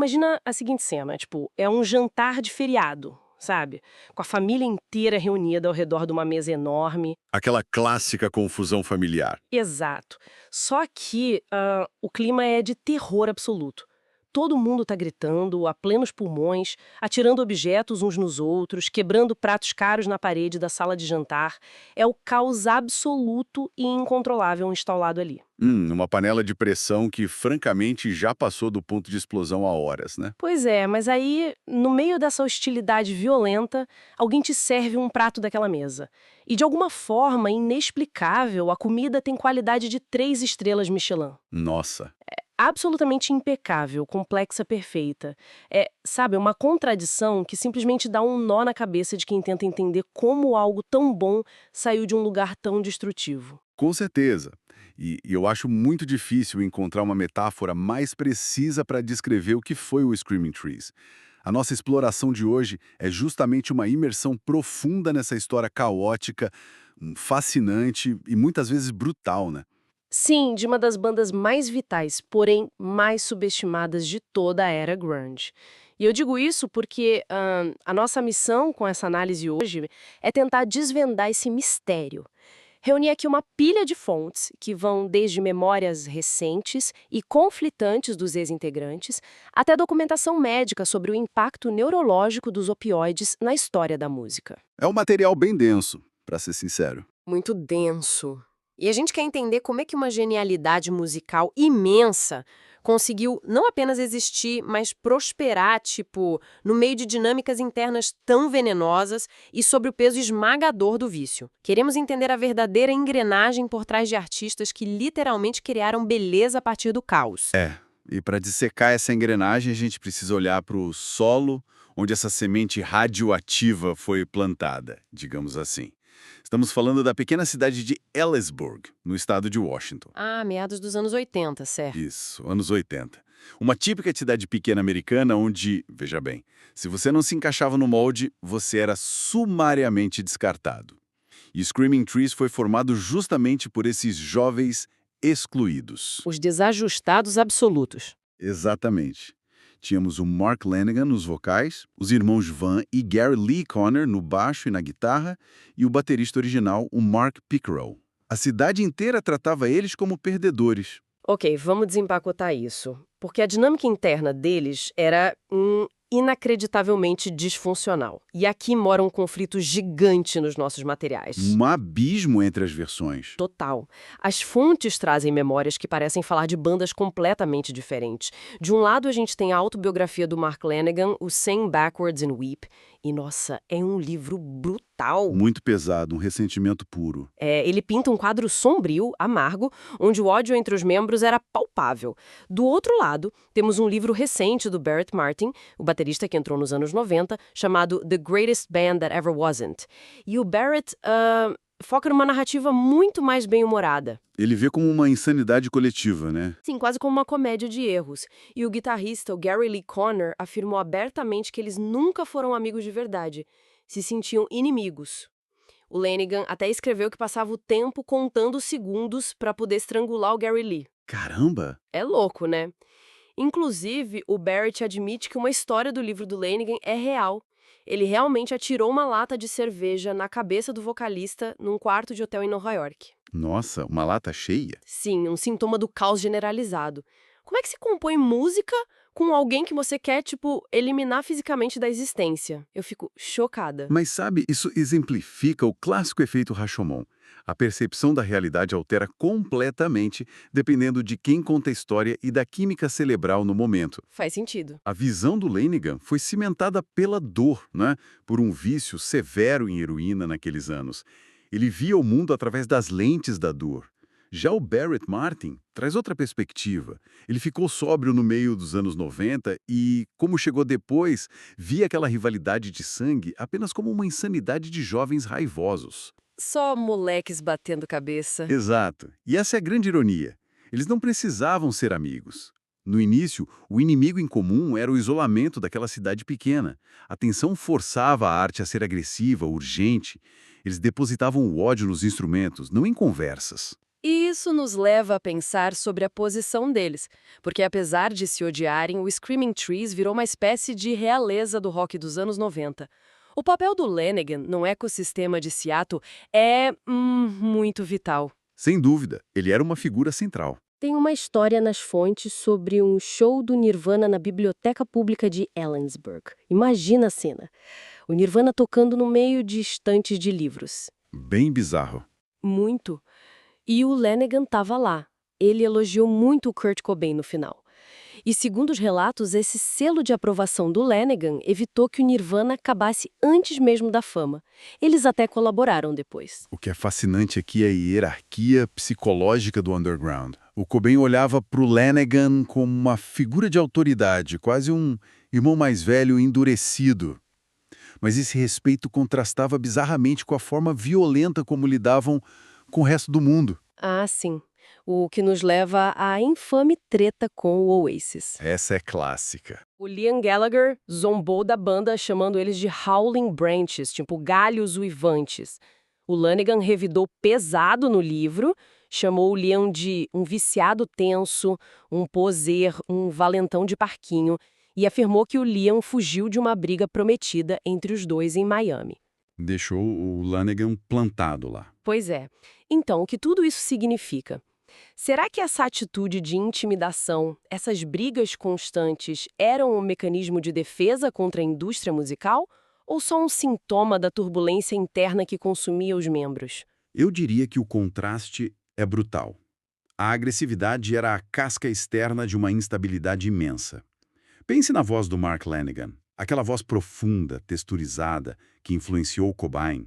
imagina a seguinte cena, tipo, é um jantar de feriado, sabe? Com a família inteira reunida ao redor de uma mesa enorme. Aquela clássica confusão familiar. Exato. Só que o clima é de terror absoluto. Todo mundo tá gritando, a plenos pulmões, atirando objetos uns nos outros, quebrando pratos caros na parede da sala de jantar. É o caos absoluto e incontrolável instalado ali. Uma panela de pressão que, francamente, já passou do ponto de explosão há horas, né? Pois é, mas aí, no meio dessa hostilidade violenta, alguém te serve um prato daquela mesa. E de alguma forma inexplicável, a comida tem qualidade de 3 estrelas Michelin. Nossa. Absolutamente impecável, complexa, perfeita. É, sabe, uma contradição que simplesmente dá um nó na cabeça de quem tenta entender como algo tão bom saiu de um lugar tão destrutivo. Com certeza. E eu acho muito difícil encontrar uma metáfora mais precisa para descrever o que foi o Screaming Trees. A nossa exploração de hoje é justamente uma imersão profunda nessa história caótica, fascinante e muitas vezes brutal, né? Sim, de uma das bandas mais vitais, porém mais subestimadas de toda a era grunge. E eu digo isso porque a nossa missão com essa análise hoje é tentar desvendar esse mistério. Reunir aqui uma pilha de fontes que vão desde memórias recentes e conflitantes dos ex-integrantes até documentação médica sobre o impacto neurológico dos opioides na história da música. É um material bem denso, para ser sincero. Muito denso. E a gente quer entender como é que uma genialidade musical imensa conseguiu não apenas existir, mas prosperar, tipo, no meio de dinâmicas internas tão venenosas e sob o peso esmagador do vício. Queremos entender a verdadeira engrenagem por trás de artistas que literalmente criaram beleza a partir do caos. E para dissecar essa engrenagem, a gente precisa olhar para o solo onde essa semente radioativa foi plantada, digamos assim. Estamos falando da pequena cidade de Ellisburg, no estado de Washington. Ah, meados dos anos 80, certo? Isso, anos 80. Uma típica cidade pequena americana onde, veja bem, se você não se encaixava no molde, você era sumariamente descartado. E Screaming Trees foi formado justamente por esses jovens excluídos. Os desajustados absolutos. Exatamente. Tínhamos o Mark Lanegan nos vocais, os irmãos Van e Gary Lee Conner no baixo e na guitarra, e o baterista original, o Mark Pickerel. A cidade inteira tratava eles como perdedores. Ok, vamos desempacotar isso. Porque a dinâmica interna deles era inacreditavelmente disfuncional. E aqui mora um conflito gigante nos nossos materiais. Um abismo entre as versões. Total. As fontes trazem memórias que parecem falar de bandas completamente diferentes. De um lado, a gente tem a autobiografia do Mark Lanegan, o Sing Backwards and Weep. E, nossa, é um livro brutal. Muito pesado, um ressentimento puro. Ele pinta um quadro sombrio, amargo, onde o ódio entre os membros era palpável. Do outro lado, temos um livro recente do Barrett Martin, o baterista que entrou nos anos 90, chamado The Greatest Band That Ever Wasn't. E o Barrett foca numa narrativa muito mais bem-humorada. Ele vê como uma insanidade coletiva, né? Sim, quase como uma comédia de erros. E o guitarrista, o Gary Lee Conner, afirmou abertamente que eles nunca foram amigos de verdade. Se sentiam inimigos. O Lanegan até escreveu que passava o tempo contando os segundos para poder estrangular o Gary Lee. Caramba! É louco, né? Inclusive, o Barrett admite que uma história do livro do Lanegan é real. Ele realmente atirou uma lata de cerveja na cabeça do vocalista num quarto de hotel em Nova York. Nossa, uma lata cheia? Sim, um sintoma do caos generalizado. Como é que se compõe música com alguém que você quer, tipo, eliminar fisicamente da existência? Eu fico chocada. Mas sabe, isso exemplifica o clássico efeito Rashomon. A percepção da realidade altera completamente dependendo de quem conta a história e da química cerebral no momento. Faz sentido. A visão do Lanegan foi cimentada pela dor, né? Por um vício severo em heroína naqueles anos. Ele via o mundo através das lentes da dor. Já o Barrett Martin traz outra perspectiva. Ele ficou sóbrio no meio dos anos 90 e, como chegou depois, via aquela rivalidade de sangue apenas como uma insanidade de jovens raivosos. Só moleques batendo cabeça. Exato. E essa é a grande ironia. Eles não precisavam ser amigos. No início, o inimigo em comum era o isolamento daquela cidade pequena. A tensão forçava a arte a ser agressiva, urgente. Eles depositavam o ódio nos instrumentos, não em conversas. E isso nos leva a pensar sobre a posição deles, porque apesar de se odiarem, o Screaming Trees virou uma espécie de realeza do rock dos anos 90. O papel do Lanegan no ecossistema de Seattle é muito vital. Sem dúvida, ele era uma figura central. Tem uma história nas fontes sobre um show do Nirvana na Biblioteca Pública de Ellensburg. Imagina a cena. O Nirvana tocando no meio de estantes de livros. Bem bizarro. Muito. E o Lanegan estava lá. Ele elogiou muito o Kurt Cobain no final. E segundo os relatos, esse selo de aprovação do Lanegan evitou que o Nirvana acabasse antes mesmo da fama. Eles até colaboraram depois. O que é fascinante aqui é a hierarquia psicológica do underground. O Cobain olhava para o Lanegan como uma figura de autoridade, quase um irmão mais velho endurecido. Mas esse respeito contrastava bizarramente com a forma violenta como lidavam com o resto do mundo. Ah, sim. O que nos leva à infame treta com o Oasis. Essa é clássica. O Liam Gallagher zombou da banda chamando eles de Howling Branches, tipo galhos uivantes. O Lanegan revidou pesado no livro, chamou o Liam de um viciado tenso, um poser, um valentão de parquinho, e afirmou que o Liam fugiu de uma briga prometida entre os dois em Miami. Deixou o Lanegan plantado lá. Pois é. Então, o que tudo isso significa? Será que essa atitude de intimidação, essas brigas constantes, eram um mecanismo de defesa contra a indústria musical? Ou só um sintoma da turbulência interna que consumia os membros? Eu diria que o contraste é brutal. A agressividade era a casca externa de uma instabilidade imensa. Pense na voz do Mark Lanegan, aquela voz profunda, texturizada, que influenciou o Cobain.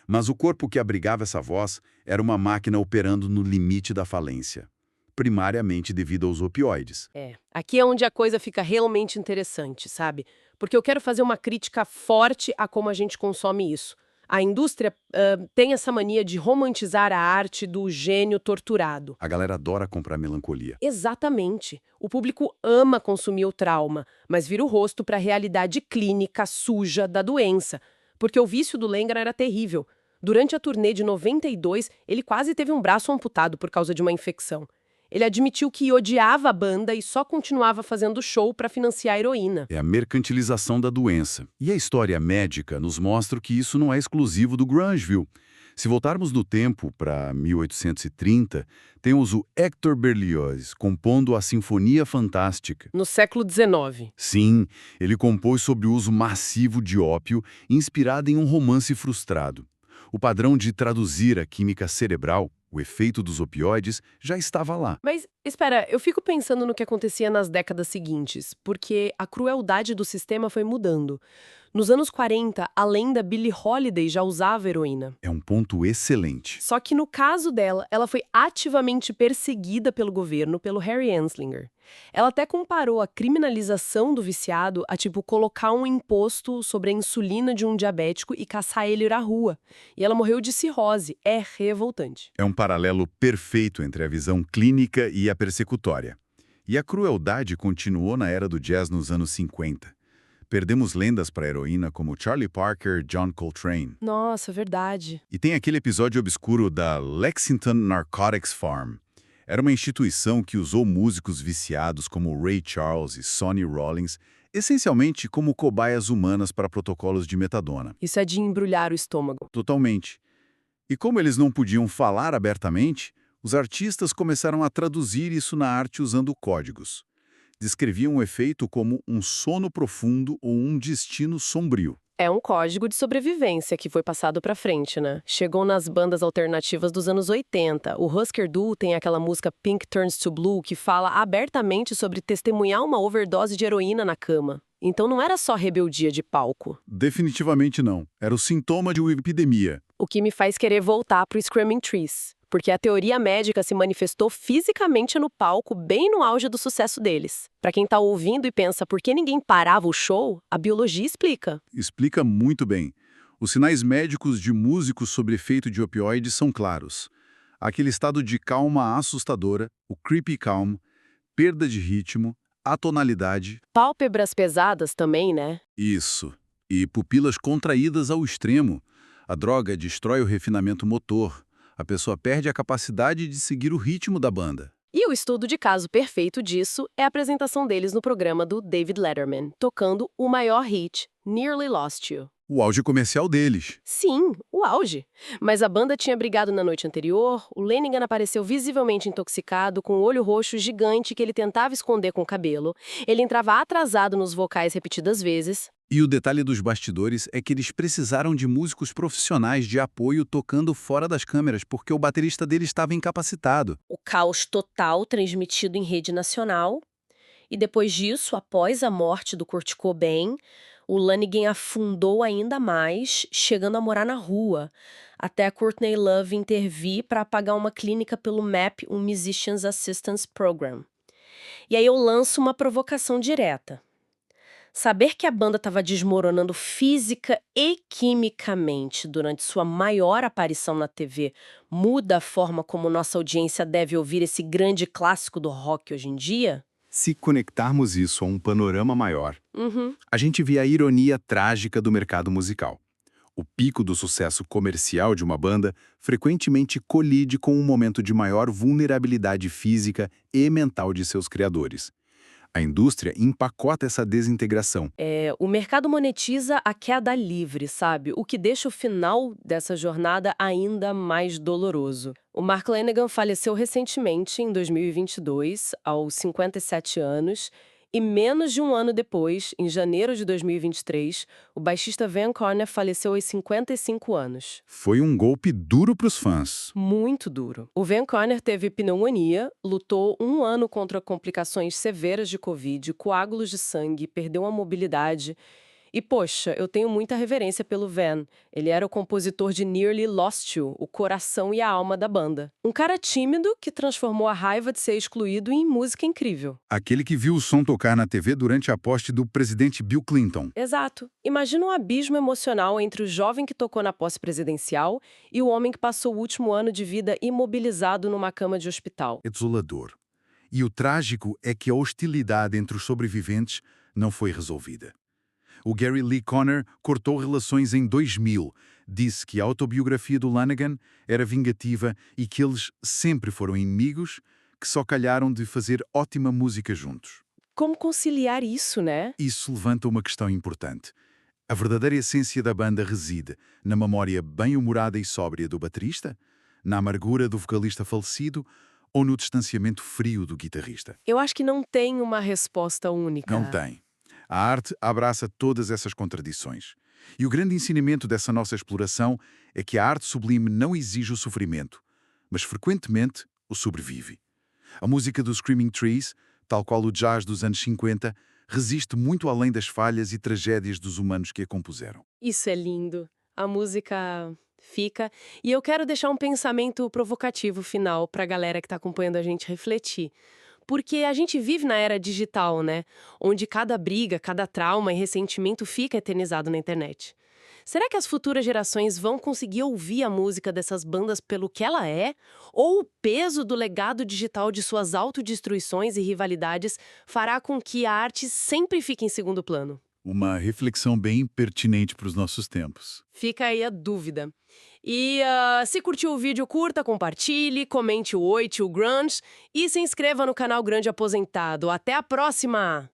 Mas o corpo que abrigava essa voz era uma máquina operando no limite da falência, primariamente devido aos opioides. Aqui é onde a coisa fica realmente interessante, sabe? Porque eu quero fazer uma crítica forte a como a gente consome isso. A indústria tem essa mania de romantizar a arte do gênio torturado. A galera adora comprar melancolia. Exatamente. O público ama consumir o trauma, mas vira o rosto para a realidade clínica suja da doença. Porque o vício do Lanegan era terrível. Durante a turnê de 92, ele quase teve um braço amputado por causa de uma infecção. Ele admitiu que odiava a banda e só continuava fazendo show para financiar a heroína. É a mercantilização da doença. E a história médica nos mostra que isso não é exclusivo do grunge, viu? Se voltarmos no tempo para 1830, temos o Hector Berlioz compondo a Sinfonia Fantástica. No século XIX. Sim, ele compôs sobre o uso massivo de ópio, inspirado em um romance frustrado. O padrão de traduzir a química cerebral, o efeito dos opioides, já estava lá. Mas, espera, eu fico pensando no que acontecia nas décadas seguintes, porque a crueldade do sistema foi mudando. Nos anos 40, a lenda Billie Holiday já usava heroína. É um ponto excelente. Só que no caso dela, ela foi ativamente perseguida pelo governo, pelo Harry Anslinger. Ela até comparou a criminalização do viciado a, tipo, colocar um imposto sobre a insulina de um diabético e caçar ele na rua. E ela morreu de cirrose. É revoltante. É um paralelo perfeito entre a visão clínica e a persecutória. E a crueldade continuou na era do jazz nos anos 50. Perdemos lendas para a heroína como Charlie Parker, John Coltrane. Nossa, verdade. E tem aquele episódio obscuro da Lexington Narcotics Farm. Era uma instituição que usou músicos viciados como Ray Charles e Sonny Rollins, essencialmente como cobaias humanas para protocolos de metadona. Isso é de embrulhar o estômago. Totalmente. E como eles não podiam falar abertamente, os artistas começaram a traduzir isso na arte usando códigos. Descreviam o efeito como um sono profundo ou um destino sombrio. É um código de sobrevivência que foi passado pra frente, né? Chegou nas bandas alternativas dos anos 80. O Husker Du tem aquela música Pink Turns to Blue que fala abertamente sobre testemunhar uma overdose de heroína na cama. Então não era só rebeldia de palco. Definitivamente não. Era o sintoma de uma epidemia. O que me faz querer voltar pro Screaming Trees. Porque a teoria médica se manifestou fisicamente no palco bem no auge do sucesso deles. Para quem tá ouvindo e pensa por que ninguém parava o show, a biologia explica. Explica muito bem. Os sinais médicos de músicos sob efeito de opioides são claros. Aquele estado de calma assustadora, o creepy calm, perda de ritmo, atonalidade. Pálpebras pesadas também, né? Isso. E pupilas contraídas ao extremo. A droga destrói o refinamento motor. A pessoa perde a capacidade de seguir o ritmo da banda. E o estudo de caso perfeito disso é a apresentação deles no programa do David Letterman, tocando o maior hit, Nearly Lost You. O auge comercial deles. Sim, o auge. Mas a banda tinha brigado na noite anterior, o Lanegan apareceu visivelmente intoxicado, com o olho roxo gigante que ele tentava esconder com o cabelo, ele entrava atrasado nos vocais repetidas vezes. E o detalhe dos bastidores é que eles precisaram de músicos profissionais de apoio tocando fora das câmeras, porque o baterista dele estava incapacitado. O caos total transmitido em rede nacional. E depois disso, após a morte do Kurt Cobain, o Lanegan afundou ainda mais, chegando a morar na rua, até a Courtney Love intervir para pagar uma clínica pelo MAP, um Musicians Assistance Program. E aí eu lanço uma provocação direta. Saber que a banda estava desmoronando física e quimicamente durante sua maior aparição na TV muda a forma como nossa audiência deve ouvir esse grande clássico do rock hoje em dia? Se conectarmos isso a um panorama maior, Uhum. a gente vê a ironia trágica do mercado musical. O pico do sucesso comercial de uma banda frequentemente colide com um momento de maior vulnerabilidade física e mental de seus criadores. A indústria empacota essa desintegração. O mercado monetiza a queda livre, sabe? O que deixa o final dessa jornada ainda mais doloroso. O Mark Lanegan faleceu recentemente, em 2022, aos 57 anos, e menos de um ano depois, em janeiro de 2023, o baixista Van Corner faleceu aos 55 anos. Foi um golpe duro para os fãs. Muito duro. O Van Corner teve pneumonia, lutou um ano contra complicações severas de Covid, coágulos de sangue, perdeu a mobilidade. E, poxa, eu tenho muita reverência pelo Van. Ele era o compositor de Nearly Lost You, o coração e a alma da banda. Um cara tímido que transformou a raiva de ser excluído em música incrível. Aquele que viu o som tocar na TV durante a posse do presidente Bill Clinton. Exato. Imagina um abismo emocional entre o jovem que tocou na posse presidencial e o homem que passou o último ano de vida imobilizado numa cama de hospital. É desolador. E o trágico é que a hostilidade entre os sobreviventes não foi resolvida. O Gary Lee Conner cortou relações em 2000, disse que a autobiografia do Lanegan era vingativa e que eles sempre foram inimigos, que só calharam de fazer ótima música juntos. Como conciliar isso, né? Isso levanta uma questão importante. A verdadeira essência da banda reside na memória bem-humorada e sóbria do baterista, na amargura do vocalista falecido ou no distanciamento frio do guitarrista? Eu acho que não tem uma resposta única. Não tem. A arte abraça todas essas contradições. E o grande ensinamento dessa nossa exploração é que a arte sublime não exige o sofrimento, mas frequentemente o sobrevive. A música dos Screaming Trees, tal qual o jazz dos anos 50, resiste muito além das falhas e tragédias dos humanos que a compuseram. Isso é lindo. A música fica. E eu quero deixar um pensamento provocativo final para a galera que está acompanhando a gente refletir. Porque a gente vive na era digital, né? Onde cada briga, cada trauma e ressentimento fica eternizado na internet. Será que as futuras gerações vão conseguir ouvir a música dessas bandas pelo que ela é? Ou o peso do legado digital de suas autodestruições e rivalidades fará com que a arte sempre fique em segundo plano? Uma reflexão bem pertinente para os nossos tempos. Fica aí a dúvida. E se curtiu o vídeo, curta, compartilhe, comente o Oi Tio Grunge e se inscreva no canal Grande Aposentado. Até a próxima!